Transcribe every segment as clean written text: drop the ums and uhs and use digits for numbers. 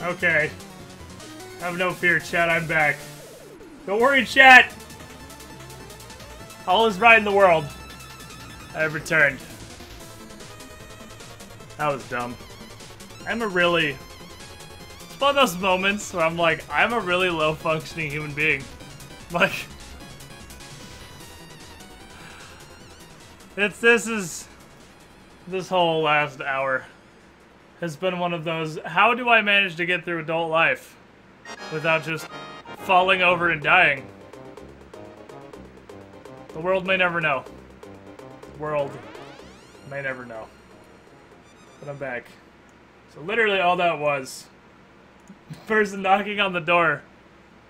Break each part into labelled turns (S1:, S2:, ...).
S1: Okay. Have no fear, chat. I'm back. Don't worry, chat. All is right in the world. I have returned. That was dumb. I'm a really... It's one of those moments where I'm like, I'm a really low-functioning human being. Like... This whole last hour has been one of those, how do I manage to get through adult life without just falling over and dying? The world may never know. The world may never know. But I'm back. So literally all that was, the person knocking on the door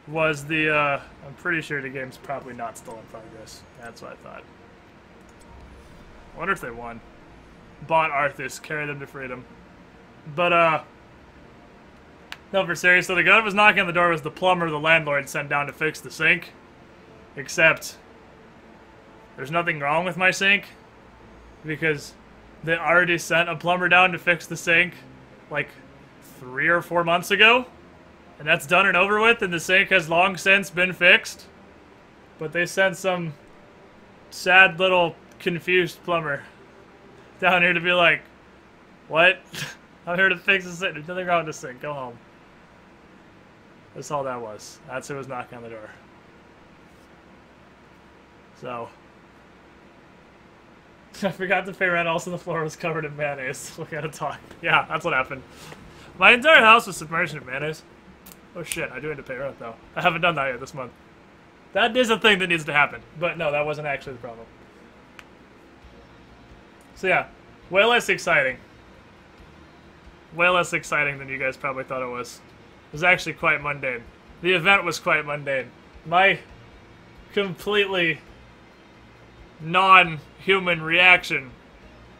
S1: was the, I'm pretty sure the game's probably not still in progress. That's what I thought. I wonder if they won. Bought Arthas, carry them to freedom. But, no, for serious, so the guy that was knocking on the door was the plumber the landlord sent down to fix the sink. Except, there's nothing wrong with my sink, because they already sent a plumber down to fix the sink, like, 3 or 4 months ago. And that's done and over with, and the sink has long since been fixed. But they sent some sad little confused plumber down here to be like, what? I'm here to fix the sink. There's nothing wrong with the sink. Go home. That's all that was. That's who was knocking on the door. So. I forgot to pay rent. Also, the floor was covered in mayonnaise. We gotta talk. Yeah, that's what happened. My entire house was submerged in mayonnaise. Oh shit, I do need to pay rent though. I haven't done that yet this month. That is a thing that needs to happen. But no, that wasn't actually the problem. So yeah, way less exciting. Way less exciting than you guys probably thought it was. It was actually quite mundane. The event was quite mundane. My completely non-human reaction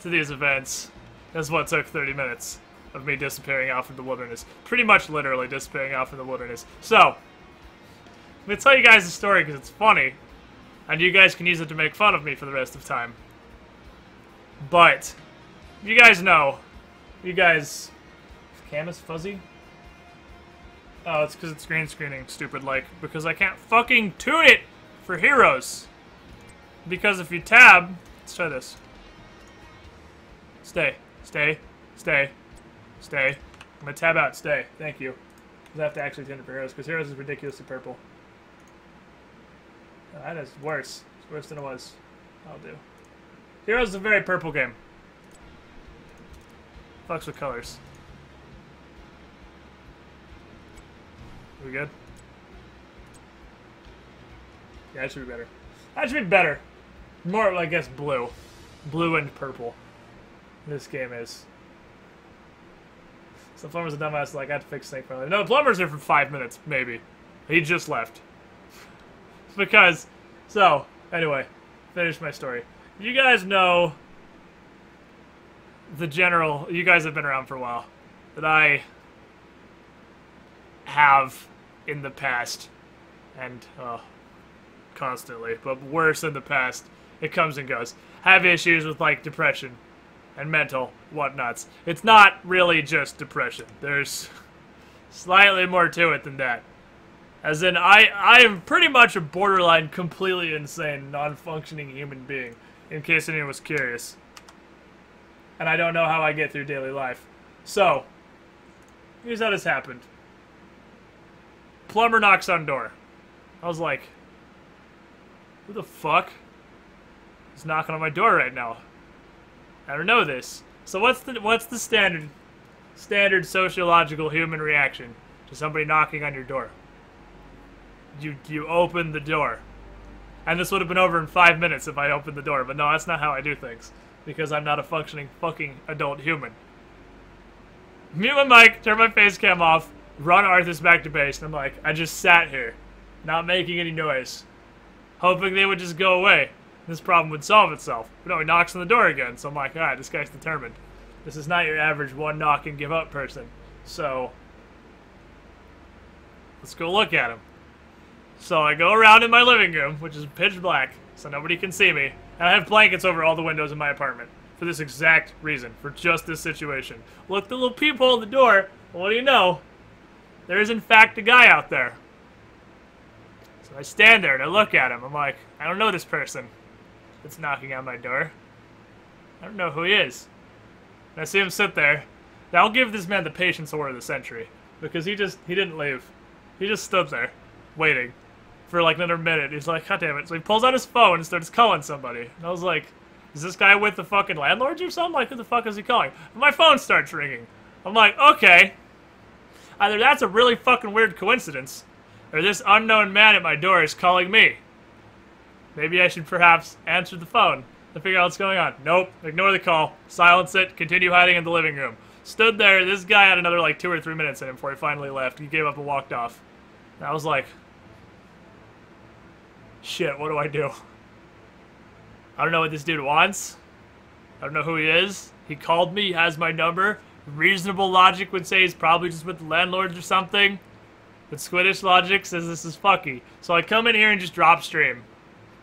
S1: to these events is what took 30 minutes of me disappearing off in the wilderness. Pretty much literally disappearing off in the wilderness. So, I'm going to tell you guys a story because it's funny, and you guys can use it to make fun of me for the rest of time. But, you guys know, you guys... Cam is fuzzy? Oh, it's because it's green screening, stupid like, because I can't fucking tune it for heroes. Because if you tab, let's try this. Stay, stay, stay, stay. I'm gonna tab out, stay, thank you. Because I have to actually tune it for heroes, because heroes is ridiculously purple. Oh, that is worse. It's worse than it was. I'll do. Heroes is a very purple game. Fucks with colors. Are we good? Yeah, that should be better. That should be better. More, I guess, blue. Blue and purple. This game is. So the plumber's a dumbass, like, I have to fix snake finally. No, the plumber's here for 5 minutes, maybe. He just left. Because, so, anyway, finish my story. You guys know the general, you guys have been around for a while, that I have in the past, and constantly, but worse in the past, it comes and goes, have issues with like depression and mental whatnots. It's not really just depression. There's slightly more to it than that. As in, I am pretty much a borderline, completely insane, non-functioning human being, in case anyone was curious. And I don't know how I get through daily life. So, here's how this happened. Plumber knocks on door. I was like, who the fuck is knocking on my door right now? I don't know this. So what's the standard sociological human reaction to somebody knocking on your door? You open the door. And this would have been over in 5 minutes if I opened the door, but no, that's not how I do things. Because I'm not a functioning fucking adult human. Mute my mic, turn my face cam off, run Arthas back to base, and I'm like, I just sat here, not making any noise, hoping they would just go away. This problem would solve itself. But no, he knocks on the door again, so I'm like, alright, this guy's determined. This is not your average one knock and give up person. So, let's go look at him. So I go around in my living room, which is pitch black, so nobody can see me, and I have blankets over all the windows in my apartment. For this exact reason, for just this situation. Look, the little peephole in the door, Well, what do you know? There is in fact a guy out there. So I stand there and I look at him. I'm like, I don't know this person that's knocking on my door. I don't know who he is. And I see him sit there. Now I'll give this man the patience award of the century. Because he didn't leave. He just stood there, waiting for like another minute. He's like, God damn it. So he pulls out his phone and starts calling somebody. And I was like, is this guy with the fucking landlords or something? Like, who the fuck is he calling? And my phone starts ringing. I'm like, okay. Either that's a really fucking weird coincidence, or this unknown man at my door is calling me. Maybe I should perhaps answer the phone to figure out what's going on. Nope. Ignore the call. Silence it. Continue hiding in the living room. Stood there. This guy had another like 2 or 3 minutes in him before he finally left. He gave up and walked off. And I was like, shit, what do I do? I don't know what this dude wants. I don't know who he is. He called me. He has my number. Reasonable logic would say he's probably just with the landlords or something. But Squiddish logic says this is fucky. So I come in here and just drop stream.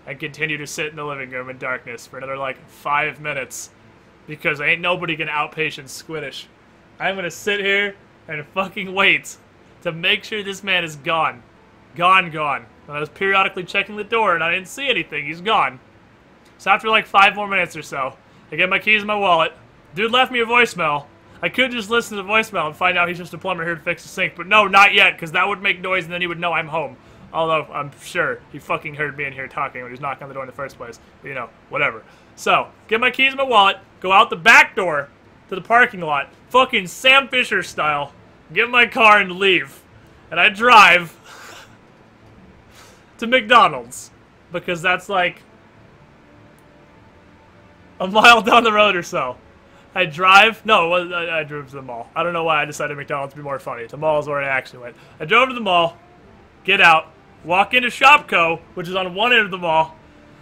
S1: And continue to sit in the living room in darkness for another like 5 minutes. Because ain't nobody gonna outpatient Squiddish. I'm gonna sit here and fucking wait to make sure this man is gone. Gone. And I was periodically checking the door and I didn't see anything. He's gone. So after like 5 more minutes or so, I get my keys in my wallet. Dude left me a voicemail. I could just listen to the voicemail and find out he's just a plumber here to fix the sink. But no, not yet, because that would make noise and then he would know I'm home. Although, I'm sure he fucking heard me in here talking when he was knocking on the door in the first place. But, you know, whatever. So, get my keys in my wallet, go out the back door to the parking lot, fucking Sam Fisher style, get in my car and leave. And I drive to McDonald's. Because that's like a mile down the road or so. I drove to the mall. I don't know why I decided McDonald's would be more funny. The mall is where I actually went. I drove to the mall, get out, walk into Shopco, which is on one end of the mall,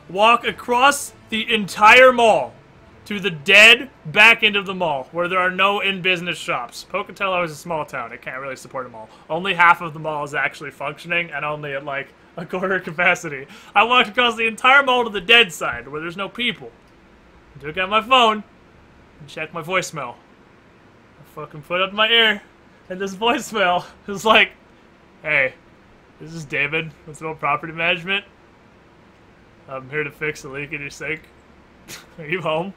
S1: walk across the entire mall to the dead back end of the mall, where there are no in-business shops. Pocatello is a small town. It can't really support a mall. Only half of the mall is actually functioning, and only at like a quarter capacity. I walked across the entire mall to the dead side, where there's no people. I took out my phone and checked my voicemail. I fucking put up my ear, and this voicemail is like, hey, this is David with Little Property Management. I'm here to fix a leak in your sink. Are you home?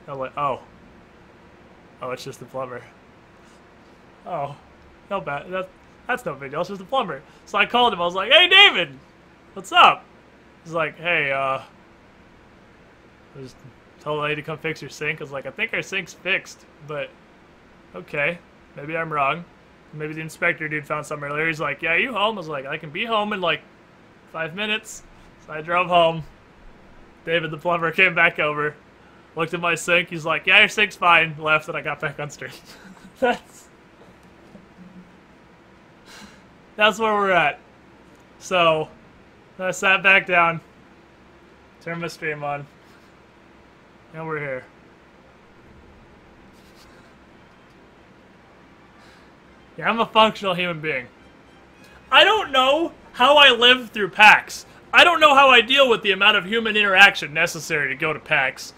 S1: I'm like, oh, it's just the plumber. Oh, no bad. That's no big deal. It's just the plumber. So I called him. I was like, hey, David, what's up? He's like, hey, I just told the lady to come fix your sink. I was like, I think our sink's fixed, but okay, maybe I'm wrong. Maybe the inspector dude found something earlier. He's like, yeah, you home? I was like, I can be home in like 5 minutes. So I drove home. David, the plumber, came back over, looked at my sink. He's like, yeah, your sink's fine. Left, and I got back on stream. That's where we're at. So I sat back down, turned my stream on, and we're here. Yeah, I'm a functional human being. I don't know how I live through PAX. I don't know how I deal with the amount of human interaction necessary to go to PAX.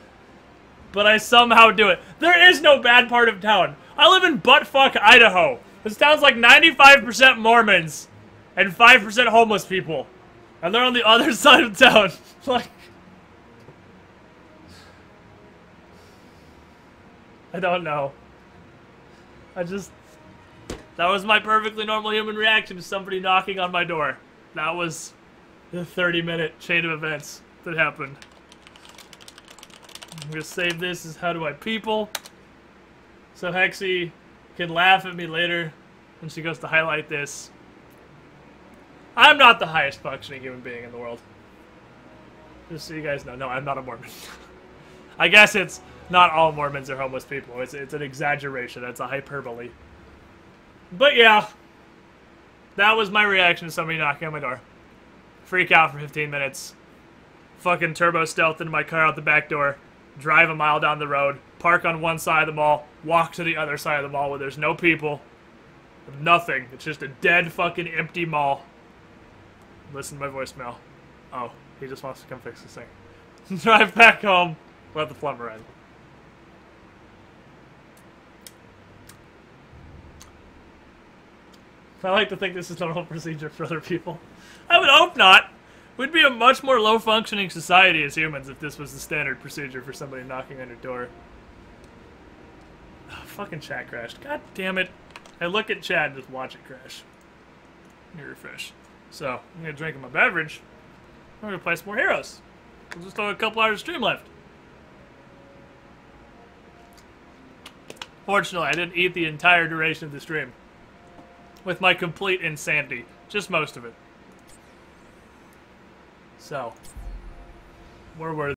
S1: But I somehow do it. There is no bad part of town. I live in buttfuck Idaho. This town's like 95% Mormons and 5% homeless people. And they're on the other side of town. Like, I don't know. That was my perfectly normal human reaction to somebody knocking on my door. That was the 30-minute chain of events that happened. I'm gonna save this as how do I people, so Hexy can laugh at me later when she goes to highlight this. I'm not the highest functioning human being in the world. Just so you guys know. No, I'm not a Mormon. I guess it's not all Mormons are homeless people. It's an exaggeration. It's a hyperbole. But yeah, that was my reaction to somebody knocking on my door. Freak out for 15 minutes. Fucking turbo stealth into my car out the back door. Drive a mile down the road. Park on one side of the mall. Walk to the other side of the mall where there's no people. Nothing. It's just a dead fucking empty mall. Listen to my voicemail. Oh, he just wants to come fix this thing. Drive back home. Let the plumber in. I like to think this is normal procedure for other people. I would hope not. We'd be a much more low-functioning society as humans if this was the standard procedure for somebody knocking on your door. Oh, fucking chat crashed. God damn it. I look at chat and just watch it crash. Let me refresh. So, I'm going to drink my beverage. I'm going to play some more Heroes. We'll just have a couple hours of stream left. Fortunately, I didn't eat the entire duration of the stream. With my complete insanity. Just most of it. So, we're worth